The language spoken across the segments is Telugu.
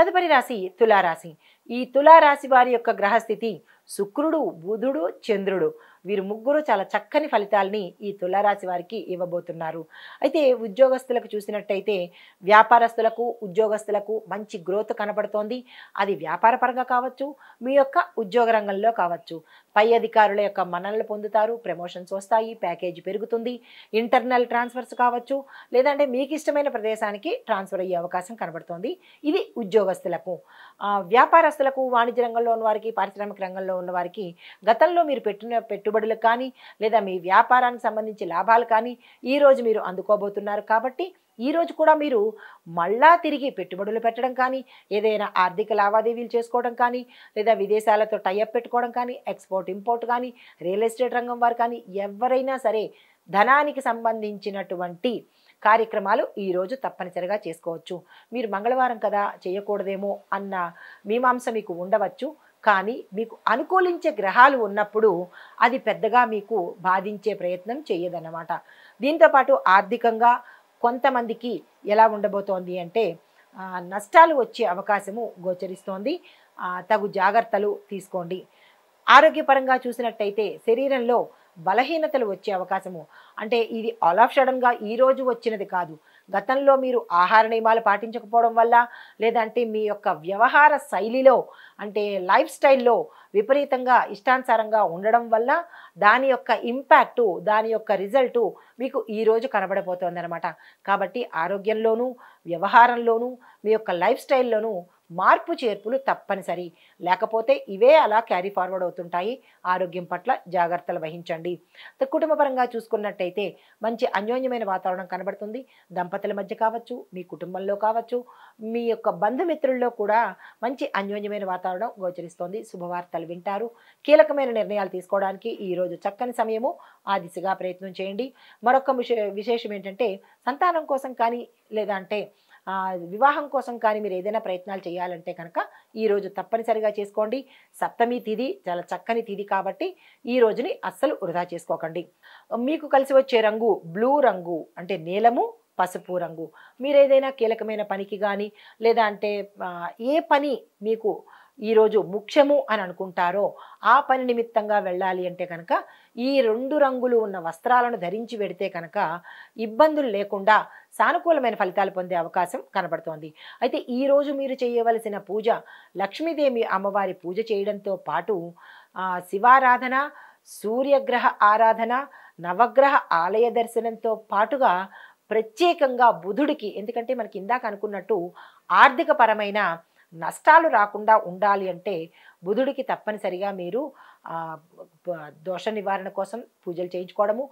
తదుపరి రాశి తులారాశి. ఈ తులారాశి వారి యొక్క గ్రహస్థితి శుక్రుడు, బుధుడు, చంద్రుడు వీరు ముగ్గురు చాలా చక్కని ఫలితాలని ఈ తులారాశి వారికి ఇవ్వబోతున్నారు. అయితే ఉద్యోగస్తులకు చూసినట్టయితే వ్యాపారస్తులకు, ఉద్యోగస్తులకు మంచి గ్రోత్ కనబడుతోంది. అది వ్యాపార పరంగా కావచ్చు, మీ యొక్క ఉద్యోగ రంగంలో కావచ్చు. పై అధికారుల యొక్క మన్ననలు పొందుతారు, ప్రమోషన్స్ వస్తాయి, ప్యాకేజీ పెరుగుతుంది, ఇంటర్నల్ ట్రాన్స్ఫర్స్ కావచ్చు, లేదంటే మీకు ఇష్టమైన ప్రదేశానికి ట్రాన్స్ఫర్ అయ్యే అవకాశం కనబడుతోంది. ఇది ఉద్యోగస్తులకు. వ్యాపారస్తులకు, వాణిజ్య రంగంలో ఉన్న వారికి, పారిశ్రామిక రంగంలో ఉన్న వారికి గతంలో మీరు పెట్టిన పెట్టుబడులకు కానీ లేదా మీ వ్యాపారానికి సంబంధించి లాభాలు కానీ ఈరోజు మీరు అందుకోబోతున్నారు. కాబట్టి ఈరోజు కూడా మీరు మళ్ళా తిరిగి పెట్టుబడులు పెట్టడం కానీ, ఏదైనా ఆర్థిక లావాదేవీలు చేసుకోవడం కానీ, లేదా విదేశాలతో టైఅప్ పెట్టుకోవడం కానీ, ఎక్స్పోర్ట్ ఇంపోర్ట్ కానీ, రియల్ ఎస్టేట్ రంగం వారు కానీ ఎవరైనా సరే ధనానికి సంబంధించినటువంటి కార్యక్రమాలు ఈరోజు తప్పనిసరిగా చేసుకోవచ్చు. మీరు మంగళవారం కదా చేయకూడదేమో అన్న మీమాంస మీకు ఉండవచ్చు. కానీ మీకు అనుకూలించే గ్రహాలు ఉన్నప్పుడు అది పెద్దగా మీకు బాధించే ప్రయత్నం చేయదన్నమాట. దీంతోపాటు ఆర్థికంగా కొంతమందికి ఎలా ఉండబోతోంది అంటే నష్టాలు వచ్చే అవకాశము గోచరిస్తోంది. తగు జాగ్రత్తలు తీసుకోండి. ఆరోగ్యపరంగా చూసినట్టయితే శరీరంలో బలహీనతలు వచ్చే అవకాశము, అంటే ఇది ఆల్ ఆఫ్ సడన్గా ఈరోజు వచ్చినది కాదు. గతంలో మీరు ఆహార నియమాలు పాటించకపోవడం వల్ల, లేదంటే మీ యొక్క వ్యవహార శైలిలో అంటే లైఫ్ స్టైల్లో విపరీతంగా ఇష్టానుసారంగా ఉండడం వల్ల దాని యొక్క ఇంపాక్టు, దాని యొక్క రిజల్టు మీకు ఈరోజు కనబడబోతోంది అనమాట. కాబట్టి ఆరోగ్యంలోనూ, వ్యవహారంలోనూ, మీ యొక్క లైఫ్ స్టైల్లోనూ మార్పు చేర్పులు తప్పనిసరి. లేకపోతే ఇవే అలా క్యారీ ఫార్వర్డ్ అవుతుంటాయి. ఆరోగ్యం పట్ల జాగ్రత్తలు వహించండి. కుటుంబపరంగా చూసుకున్నట్టయితే మంచి అన్యోన్యమైన వాతావరణం కనబడుతుంది. దంపతుల మధ్య కావచ్చు, మీ కుటుంబంలో కావచ్చు, మీ యొక్క బంధుమిత్రుల్లో కూడా మంచి అన్యోన్యమైన వాతావరణం గోచరిస్తోంది. శుభవార్తలు వింటారు. కీలకమైన నిర్ణయాలు తీసుకోవడానికి ఈరోజు చక్కని సమయము. ఆ దిశగా ప్రయత్నం చేయండి. మరొక విశేషం ఏంటంటే సంతానం కోసం కానీ, లేదా అంటే వివాహం కోసం కానీ మీరు ఏదైనా ప్రయత్నాలు చేయాలంటే కనుక ఈరోజు తప్పనిసరిగా చేసుకోండి. సప్తమి తిథి చాలా చక్కని తిథి కాబట్టి ఈ రోజుని అస్సలు వృధా చేసుకోకండి. మీకు కలిసి వచ్చే రంగు బ్లూ రంగు, అంటే నీలము, పసుపు రంగు. మీరు ఏదైనా కీలకమైన పనికి కానీ, లేదా అంటే ఏ పని మీకు ఈరోజు ముఖ్యము అని అనుకుంటారో ఆ పని నిమిత్తంగా వెళ్ళాలి అంటే కనుక ఈ 2 రంగులు ఉన్న వస్త్రాలను ధరించి వెడితే కనుక ఇబ్బందులు లేకుండా సానుకూలమైన ఫలితాలు పొందే అవకాశం కనబడుతోంది. అయితే ఈరోజు మీరు చేయవలసిన పూజ లక్ష్మీదేవి అమ్మవారి పూజ చేయడంతో పాటు శివారాధన, సూర్యగ్రహ ఆరాధన, నవగ్రహ ఆలయ దర్శనంతో పాటుగా ప్రత్యేకంగా బుధుడికి, ఎందుకంటే మనకి ఇందాక అనుకున్నట్టు ఆర్థిక పరమైన నష్టాలు రాకుండా ఉండాలి అంటే బుధుడికి తప్పనిసరిగా మీరు దోష నివారణ కోసం పూజలు చేయించుకోవడము,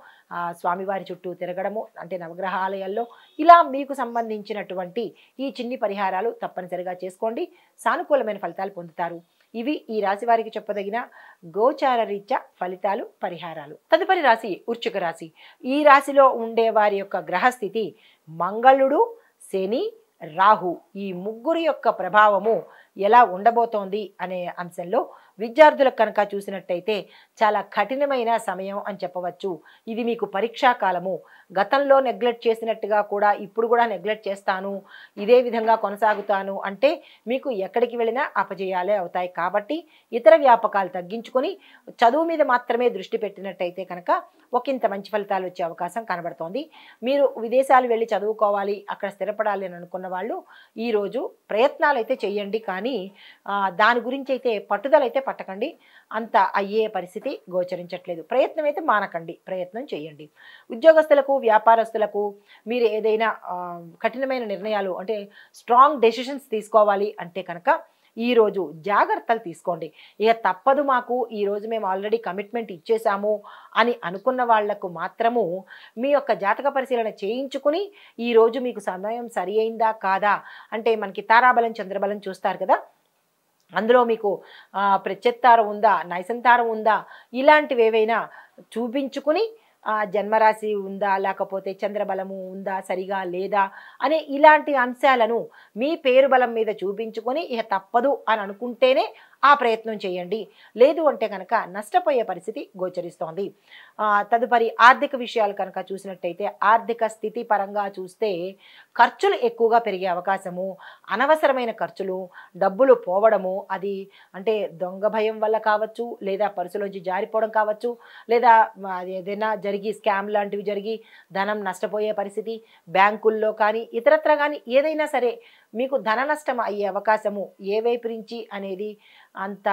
స్వామివారి చుట్టూ తిరగడము, అంటే నవగ్రహ ఆలయాల్లో ఇలా మీకు సంబంధించినటువంటి ఈ చిన్ని పరిహారాలు తప్పనిసరిగా చేసుకోండి. సానుకూలమైన ఫలితాలు పొందుతారు. ఇవి ఈ రాశి వారికి చెప్పదగిన గోచార రీత్యా ఫలితాలు, పరిహారాలు. తదుపరి రాశి వృశ్చిక రాశి. ఈ రాశిలో ఉండే వారి యొక్క గ్రహస్థితి మంగళుడు, శని, రాహు ఈ ముగ్గురు యొక్క ప్రభావము ఎలా ఉండబోతోంది అనే అంశంలో విద్యార్థులకు కనుక చూసినట్టయితే చాలా కఠినమైన సమయం అని చెప్పవచ్చు. ఇది మీకు పరీక్షా కాలము. గతంలో నెగ్లెక్ట్ చేసినట్టుగా కూడా ఇప్పుడు కూడా నెగ్లెక్ట్ చేస్తాను, ఇదే విధంగా కొనసాగుతాను అంటే మీకు ఎక్కడికి వెళ్ళినా అపజయాలే అవుతాయి. కాబట్టి ఇతర వ్యాపకాలు తగ్గించుకొని చదువు మీద మాత్రమే దృష్టి పెట్టినట్టయితే కనుక ఒకంత మంచి ఫలితాలు వచ్చే అవకాశం కనబడుతోంది. మీరు విదేశాలు వెళ్ళి చదువుకోవాలి, అక్కడ స్థిరపడాలి అని అనుకున్న వాళ్ళు ఈరోజు ప్రయత్నాలు అయితే చేయండి. కానీ దాని గురించి అయితే పట్టుదల అయితే పట్టకండి. అంత అయ్యే పరిస్థితి గోచరించట్లేదు. ప్రయత్నం అయితే మానకండి, ప్రయత్నం చేయండి. ఉద్యోగస్తులకు, వ్యాపారస్తులకు మీరు ఏదైనా కఠినమైన నిర్ణయాలు అంటే స్ట్రాంగ్ డెసిషన్స్ తీసుకోవాలి అంటే కనుక ఈరోజు జాగ్రత్తలు తీసుకోండి. ఇక తప్పదు మాకు, ఈరోజు మేము ఆల్రెడీ కమిట్మెంట్ ఇచ్చేసాము అని అనుకున్న వాళ్లకు మాత్రము మీ యొక్క జాతక పరిశీలన చేయించుకుని ఈరోజు మీకు సమయం సరి అయిందా కాదా అంటే మనకి తారాబలం, చంద్రబలం చూస్తారు కదా, అందులో మీకు ప్రత్యత్తారం ఉందా, నైసంతారం ఉందా, ఇలాంటివి ఏవైనా చూపించుకుని జన్మరాశి ఉందా, లేకపోతే చంద్రబలము ఉందా, సరిగా లేదా అనే ఇలాంటి అంశాలను మీ పేరు బలం మీద చూపించుకొని ఇక తప్పదు అని అనుకుంటేనే ఆ ప్రయత్నం చేయండి. లేదు అంటే కనుక నష్టపోయే పరిస్థితి గోచరిస్తోంది. తదుపరి ఆర్థిక విషయాలు కనుక చూసినట్టయితే ఆర్థిక స్థితి పరంగా చూస్తే ఖర్చులు ఎక్కువగా పెరిగే అవకాశము, అనవసరమైన ఖర్చులు, డబ్బులు పోవడము, అది అంటే దొంగ భయం వల్ల కావచ్చు, లేదా పర్సులోంచి జారిపోవడం కావచ్చు, లేదా అది ఏదైనా జరిగి స్కామ్ లాంటివి జరిగి ధనం నష్టపోయే పరిస్థితి, బ్యాంకుల్లో కానీ ఇతరత్ర కానీ ఏదైనా సరే మీకు ధన నష్టం అయ్యే అవకాశము ఏ వైపు నుంచి అనేది అంత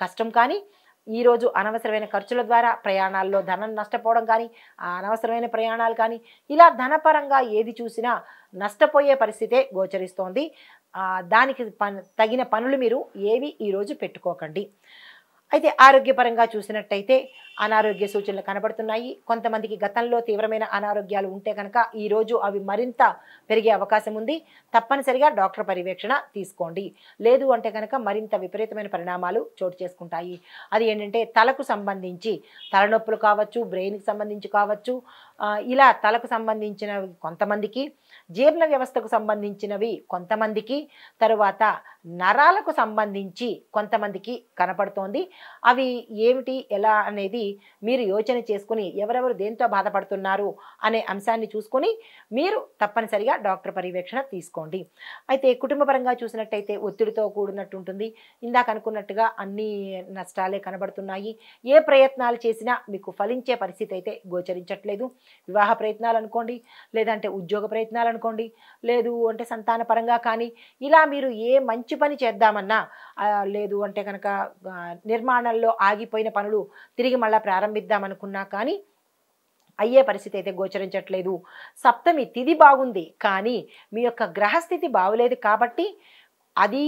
కష్టం. కానీ ఈరోజు అనవసరమైన ఖర్చుల ద్వారా ప్రయాణాల్లో ధనం నష్టపోవడం కానీ, ఆ అనవసరమైన ప్రయాణాలు కానీ, ఇలా ధనపరంగా ఏది చూసినా నష్టపోయే పరిస్థితే గోచరిస్తోంది. దానికి తగిన పనులు మీరు ఏవి ఈరోజు పెట్టుకోకండి. అయితే ఆరోగ్యపరంగా చూసినట్టయితే అనారోగ్య సూచనలు కనబడుతున్నాయి. కొంతమందికి గతంలో తీవ్రమైన అనారోగ్యాలు ఉంటే కనుక ఈరోజు అవి మరింత పెరిగే అవకాశం ఉంది. తప్పనిసరిగా డాక్టర్ పర్యవేక్షణ తీసుకోండి. లేదు అంటే కనుక మరింత విపరీతమైన పరిణామాలు చోటు చేసుకుంటాయి. అది ఏంటంటే తలకు సంబంధించి తలనొప్పులు కావచ్చు, బ్రెయిన్కి సంబంధించి కావచ్చు, ఇలా తలకు సంబంధించినవి కొంతమందికి, జీర్ణ వ్యవస్థకు సంబంధించినవి కొంతమందికి, తరువాత నరాలకు సంబంధించి కొంతమందికి కనపడుతోంది. అవి ఏమిటి ఎలా అనేది మీరు యోచన చేసుకుని ఎవరెవరు దేంతో బాధపడుతున్నారు అనే అంశాన్ని చూసుకొని మీరు తప్పనిసరిగా డాక్టర్ పర్యవేక్షణ తీసుకోండి. అయితే కుటుంబపరంగా చూసినట్టయితే ఒత్తిడితో కూడినట్టు ఉంటుంది. ఇందాక అనుకున్నట్టుగా అన్ని నష్టాలే కనబడుతున్నాయి. ఏ ప్రయత్నాలు చేసినా మీకు ఫలించే పరిస్థితి అయితే గోచరించట్లేదు. వివాహ ప్రయత్నాలు అనుకోండి, లేదంటే ఉద్యోగ ప్రయత్నాలు అనుకోండి, లేదు అంటే సంతాన పరంగా కానీ, ఇలా మీరు ఏ మంచి పని చేద్దామన్నా, లేదు అంటే కనుక నిర్మాణంలో ఆగిపోయిన పనులు తిరిగి మళ్ళీ ప్రారంభిద్దామనుకున్నా కానీ అయ్యే పరిస్థితి అయితే గోచరించట్లేదు. సప్తమి తిథి బాగుంది, కానీ మీ యొక్క గ్రహస్థితి బాగులేదు కాబట్టి అది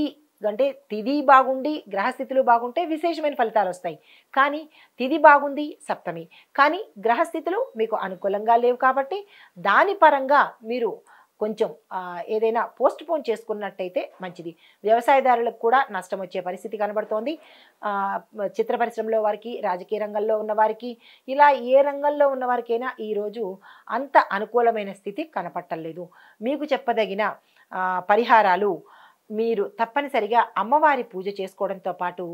అంటే తిథి బాగుండి గ్రహస్థితులు బాగుంటే విశేషమైన ఫలితాలు వస్తాయి. కానీ తిథి బాగుంది సప్తమి, కానీ గ్రహస్థితులు మీకు అనుకూలంగా లేవు కాబట్టి దాని పరంగా మీరు కొంచెం ఏదైనా పోస్ట్ పోన్ చేసుకున్నట్టయితే మంచిది. వ్యవసాయదారులకు కూడా నష్టం వచ్చే పరిస్థితి కనబడుతోంది. చిత్ర పరిశ్రమలో వారికి, రాజకీయ రంగంలో ఉన్నవారికి, ఇలా ఏ రంగంలో ఉన్నవారికైనా ఈరోజు అంత అనుకూలమైన స్థితి కనపట్టలేదు. మీకు చెప్పదగిన పరిహారాలు మీరు తప్పనిసరిగా అమ్మవారి పూజ చేసుకోవడంతో పాటు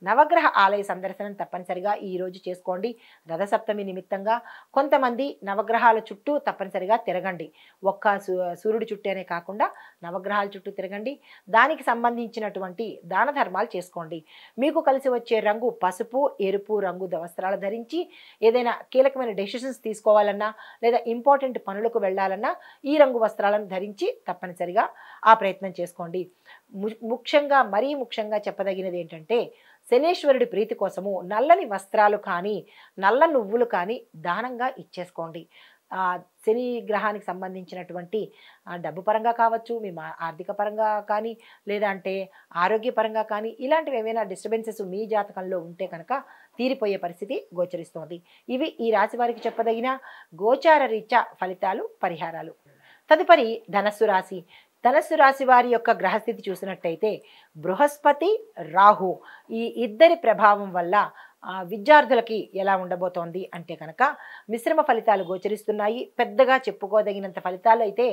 నవగ్రహ ఆలయ సందర్శనం తప్పనిసరిగా ఈరోజు చేసుకోండి. రథసప్తమి నిమిత్తంగా కొంతమంది నవగ్రహాల చుట్టూ తప్పనిసరిగా తిరగండి. ఒక్క సూర్యుడి చుట్టూనే కాకుండా నవగ్రహాల చుట్టూ తిరగండి. దానికి సంబంధించినటువంటి దాన ధర్మాలు చేసుకోండి. మీకు కలిసి వచ్చే రంగు పసుపు, ఎరుపు రంగు వస్త్రాలు ధరించి ఏదైనా కీలకమైన డెసిషన్స్ తీసుకోవాలన్నా, లేదా ఇంపార్టెంట్ పనులకు వెళ్ళాలన్నా ఈ రంగు వస్త్రాలను ధరించి తప్పనిసరిగా ఆ ప్రయత్నం చేసుకోండి. ముఖ్యంగా మరీ ముఖ్యంగా చెప్పదగినది ఏంటంటే శనేశ్వరుడి ప్రీతి కోసము నల్లని వస్త్రాలు కానీ, నల్ల నువ్వులు కానీ దానంగా ఇచ్చేసుకోండి. శని గ్రహానికి సంబంధించినటువంటి డబ్బు పరంగా కావచ్చు, మీ ఆర్థిక పరంగా కానీ, లేదా అంటే ఆరోగ్యపరంగా కానీ ఇలాంటివి ఏవైనా డిస్టర్బెన్సెస్ మీ జాతకంలో ఉంటే కనుక తీరిపోయే పరిస్థితి గోచరిస్తోంది. ఇవి ఈ రాశి వారికి చెప్పదగిన గోచార రీత్యా ఫలితాలు, పరిహారాలు. తదుపరి ధనస్సు రాశి. ధనస్సు రాశి వారి యొక్క గ్రహస్థితి చూసినట్టయితే బృహస్పతి, రాహు ఈ ఇద్దరి ప్రభావం వల్ల విద్యార్థులకి ఎలా ఉండబోతోంది అంటే కనుక మిశ్రమ ఫలితాలు గోచరిస్తున్నాయి. పెద్దగా చెప్పుకోదగినంత ఫలితాలు అయితే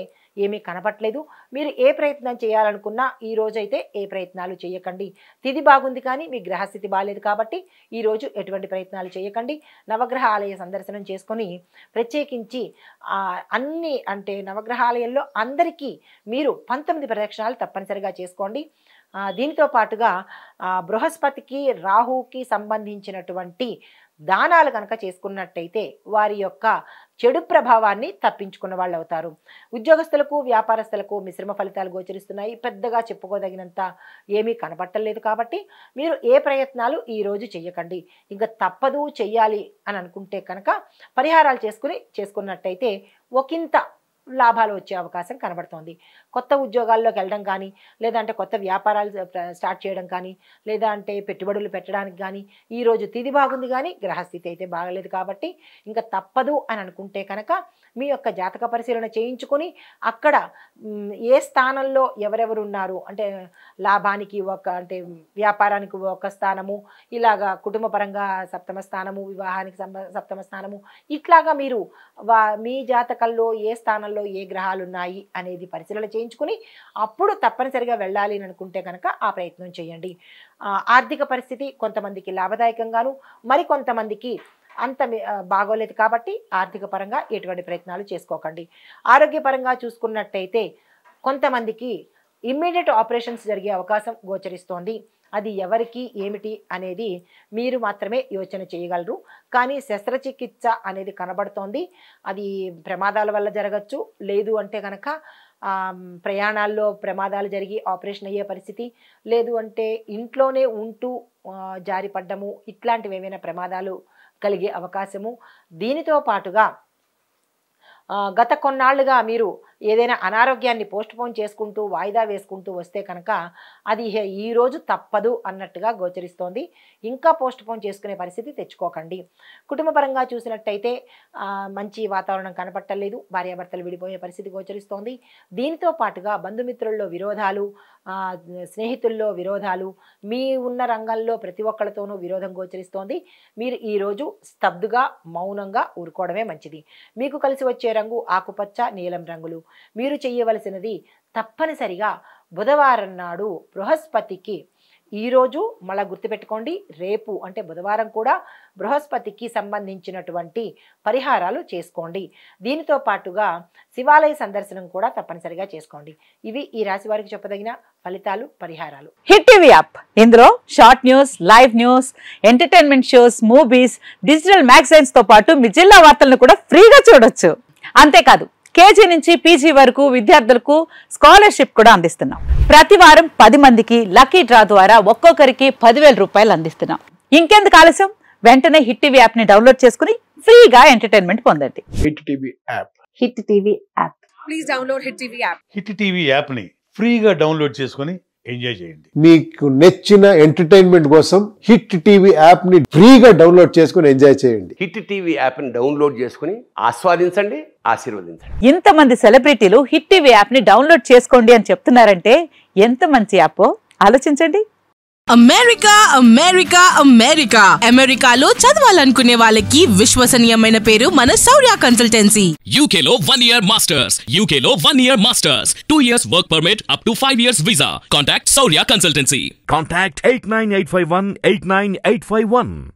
ఏమీ కనపట్లేదు. మీరు ఏ ప్రయత్నం చేయాలనుకున్నా ఈ రోజైతే ఏ ప్రయత్నాలు చేయకండి. తిథి బాగుంది కానీ మీ గ్రహస్థితి బాగాలేదు కాబట్టి ఈరోజు ఎటువంటి ప్రయత్నాలు చేయకండి. నవగ్రహ ఆలయ సందర్శనం చేసుకొని ప్రత్యేకించి అన్ని అంటే నవగ్రహాలయంలో అందరికీ మీరు 19 ప్రదక్షిణాలు తప్పనిసరిగా చేసుకోండి. దీనితో పాటుగా బృహస్పతికి, రాహుకి సంబంధించినటువంటి దానాలు కనుక చేసుకున్నట్టయితే వారి యొక్క చెడు ప్రభావాన్ని తప్పించుకున్న వాళ్ళు అవుతారు. ఉద్యోగస్తులకు, వ్యాపారస్తులకు మిశ్రమ ఫలితాలు గోచరిస్తున్నాయి. పెద్దగా చెప్పుకోదగినంత ఏమీ కనపట్టలేదు కాబట్టి మీరు ఏ ప్రయత్నాలు ఈరోజు చెయ్యకండి. ఇంకా తప్పదు చెయ్యాలి అని అనుకుంటే కనుక పరిహారాలు చేసుకున్నట్టయితే ఒకంత లాభాలు వచ్చే అవకాశం కనబడుతోంది. కొత్త ఉద్యోగాల్లోకి వెళ్ళడం కానీ, లేదంటే కొత్త వ్యాపారాలు స్టార్ట్ చేయడం కానీ, లేదా అంటే పెట్టుబడులు పెట్టడానికి కానీ ఈరోజు తిథి బాగుంది కానీ గ్రహస్థితి అయితే బాగలేదు కాబట్టి ఇంకా తప్పదు అని అనుకుంటే కనుక మీ యొక్క జాతక పరిశీలన చేయించుకొని అక్కడ ఏ స్థానంలో ఎవరెవరు ఉన్నారు అంటే లాభానికి అంటే వ్యాపారానికి ఒక స్థానము, ఇలాగా కుటుంబ పరంగా సప్తమ స్థానము, వివాహానికి సప్తమ స్థానము, ఇట్లాగా మీరు మీ జాతకంలో ఏ స్థానంలో ఏ గ్రహాలు ఉన్నాయి అనేది పరిశీలన చేయించుకుని అప్పుడు తప్పనిసరిగా వెళ్ళాలి అని అనుకుంటే కనుక ఆ ప్రయత్నం చేయండి. ఆర్థిక పరిస్థితి కొంతమందికి లాభదాయకంగాను, మరికొంతమందికి అంత బాగోలేదు కాబట్టి ఆర్థిక పరంగా ఎటువంటి ప్రయత్నాలు చేసుకోకండి. ఆరోగ్యపరంగా చూసుకున్నట్టయితే కొంతమందికి ఇమ్మీడియట్ ఆపరేషన్స్ జరిగే అవకాశం గోచరిస్తోంది. అది ఎవరికి ఏమిటి అనేది మీరు మాత్రమే యోచన చేయగలరు. కానీ శస్త్రచికిత్స అనేది కనబడుతోంది. అది ప్రమాదాల వల్ల జరగచ్చు, లేదు అంటే కనుక ప్రయాణాల్లో ప్రమాదాలు జరిగి ఆపరేషన్ అయ్యే పరిస్థితి, లేదు అంటే ఇంట్లోనే ఉంటూ జారిపడ్డము, ఇట్లాంటివి ఏమైనా ప్రమాదాలు కలిగే అవకాశము. దీనితో పాటుగా గత కొన్నాళ్ళుగా మీరు ఏదైనా అనారోగ్యాన్ని పోస్ట్పోన్ చేసుకుంటూ వాయిదా వేసుకుంటూ వస్తే కనుక అది ఈరోజు తప్పదు అన్నట్టుగా గోచరిస్తోంది. ఇంకా పోస్ట్పోన్ చేసుకునే పరిస్థితి తెచ్చుకోకండి. కుటుంబ పరంగా చూసినట్టయితే మంచి వాతావరణం కనపట్టలేదు, భార్యాభర్తలు విడిపోయే పరిస్థితి గోచరిస్తోంది. దీనితో పాటుగా బంధుమిత్రుల్లో విరోధాలు, స్నేహితుల్లో విరోధాలు, మీ ఉన్న రంగంలో ప్రతి ఒక్కరితోనూ విరోధం గోచరిస్తోంది. మీరు ఈరోజు స్తబ్దుగా మౌనంగా ఊరుకోవడమే మంచిది. మీకు కలిసి వచ్చే రంగు ఆకుపచ్చ, నీలం రంగులు. మీరు చేయవలసినది తప్పనిసరిగా బుధవారం నాడు బృహస్పతికి, ఈరోజు మళ్ళీ గుర్తుపెట్టుకోండి, రేపు అంటే బుధవారం కూడా బృహస్పతికి సంబంధించినటువంటి పరిహారాలు చేసుకోండి. దీనితో పాటుగా శివాలయ సందర్శనం కూడా తప్పనిసరిగా చేసుకోండి. ఇవి ఈ రాశి వారికి చెప్పదగిన ఫలితాలు, పరిహారాలు. హిట్ టీవీ యాప్, ఇందులో short news, live news, entertainment shows, movies, digital magazines తో పాటు మీ జిల్లా వార్తలను కూడా ఫ్రీగా చూడొచ్చు. అంతేకాదు కేజీ నుంచి పీజీ వరకు విద్యార్థులకు స్కాలర్షిప్ కూడా అందిస్తున్నాం. ప్రతి వారం 10 మందికి లక్కీ డ్రా ద్వారా ఒక్కొక్కరికి 10,000 రూపాయలు అందిస్తున్నాం. ఇంకెందుకు ఆలస్యం, వెంటనే హిట్ టీవీ యాప్ ని డౌన్లోడ్ చేసుకుని ఫ్రీగా ఎంటర్టైన్మెంట్ పొందండి. Hit TV app. Hit TV app. Please download hit TV app. Hit TV app ని ఫ్రీగా డౌన్లోడ్ చేసుకుని ఎంజాయ్ చేయండి. మీకు నచ్చిన ఎంటర్టైన్మెంట్ కోసం హిట్ టీవీ యాప్ ని ఫ్రీగా డౌన్లోడ్ చేసుకుని ఎంజాయ్ చేయండి. హిట్ టీవీ యాప్ ని డౌన్లోడ్ చేసుకుని ఆస్వాదించండి, ఆశీర్వదించండి. ఇంతమంది సెలబ్రిటీలు హిట్ టీవీ యాప్ ని డౌన్లోడ్ చేసుకోండి అని చెప్తున్నారంటే ఎంత మంచి యాప్ ఆలోచించండి. అమెరికా అమెరికా అమెరికా అమెరికాలో చదవాలనుకునే వాళ్ళకి విశ్వసనీయమైన పేరు మన శౌర్య కన్సల్టెన్సీ. UK లో 1 year masters, UK లో 1 year masters, 2 years work permit up to 5 years visa. Contact Saurya Consultancy. Contact 89851 89851.